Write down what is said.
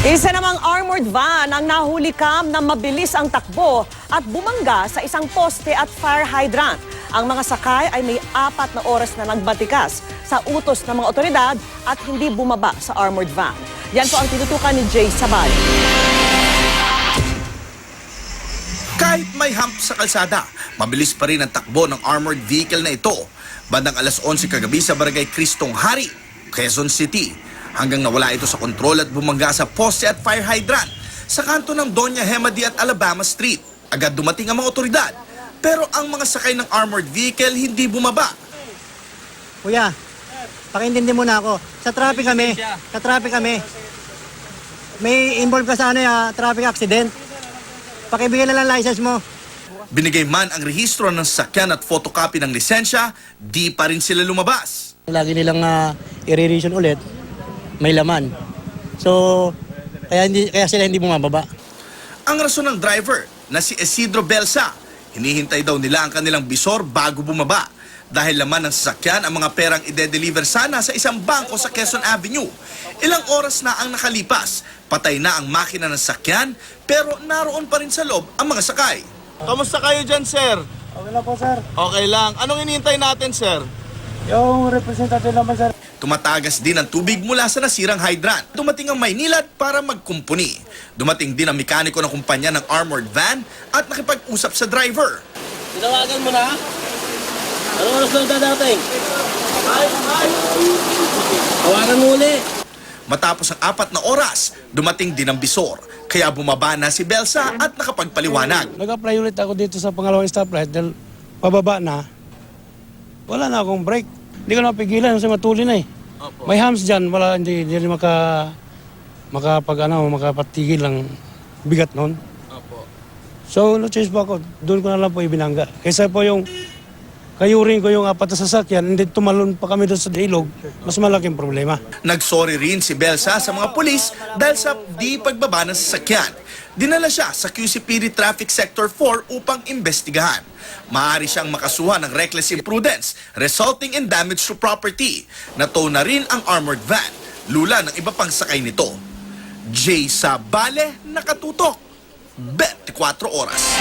Isa namang armored van ang nahuli kam na mabilis ang takbo at bumangga sa isang poste at fire hydrant. Ang mga sakay ay may 4 na oras na nagbatikas sa utos ng mga otoridad at hindi bumaba sa armored van. Yan po ang tinutukan ni Jay Sabay. Kahit may hump sa kalsada, mabilis pa rin ang takbo ng armored vehicle na ito. Bandang alas 11 kagabi sa barangay Cristong Hari, Quezon City. Hanggang nawala ito sa kontrol at bumangga sa poste at fire hydrant sa kanto ng Doña Hemadi at Alabama Street. Agad dumating ang mga otoridad, pero ang mga sakay ng armored vehicle hindi bumaba. Kuya, pakiintindi muna ako. Sa traffic kami. May involved ka sa traffic accident. Pakibigyan na lang license mo. Binigay man ang rehistro ng sasakyan at photocopy ng lisensya, di pa rin sila lumabas. Lagi nilang i-revision ulit, may laman. So, kaya sila hindi bumababa. Ang rason ng driver na si Isidro Belsa, hinihintay daw nila ang kanilang bisor bago bumaba. Dahil laman ng sasakyan ang mga perang ide-deliver sana sa isang bangko sa Quezon Avenue. Ilang oras na ang nakalipas, patay na ang makina ng sasakyan pero naroon pa rin sa loob ang mga sakay. Kamusta kayo dyan, sir? Okay lang po, sir. Okay lang. Anong hinihintay natin, sir? Yung representative naman, sir. Tumatagas din ang tubig mula sa nasirang hydrant. Dumating ang Maynilad para magkumpuni. Dumating din ang mekaniko ng kumpanya ng armored van at nakipag-usap sa driver. Tinawagan mo na? Anong oras na dadating? Tawagan mo uli. Matapos ang 4 na oras, dumating din ang bisor. Kaya bumaba na si Belsa at nakapagpaliwanag. Nag-apply ulit ako dito sa pangalawang stoplight dahil pababa na. Wala na akong brake. Hindi ko na mapigilan kasi matuli na eh. May hams dyan, wala, hindi makapatigil ng bigat noon. So, no choice po ako. Doon ko na lang po ibinangga. Kaysa po yung kayuring ko yung 4 na sasakyan, hindi tumalon pa kami doon sa ilog, mas malaking problema. Nagsorry rin si Belsa sa mga pulis dahil sa di pagbaba ng sasakyan. Dinala siya sa QCPD Traffic Sector 4 upang imbestigahan. Maaari siyang makasuhan ng reckless imprudence resulting in damage to property. Natow na rin ang armored van, lula ng iba pang sakay nito. Jay Sabale, nakatutok. 24 oras.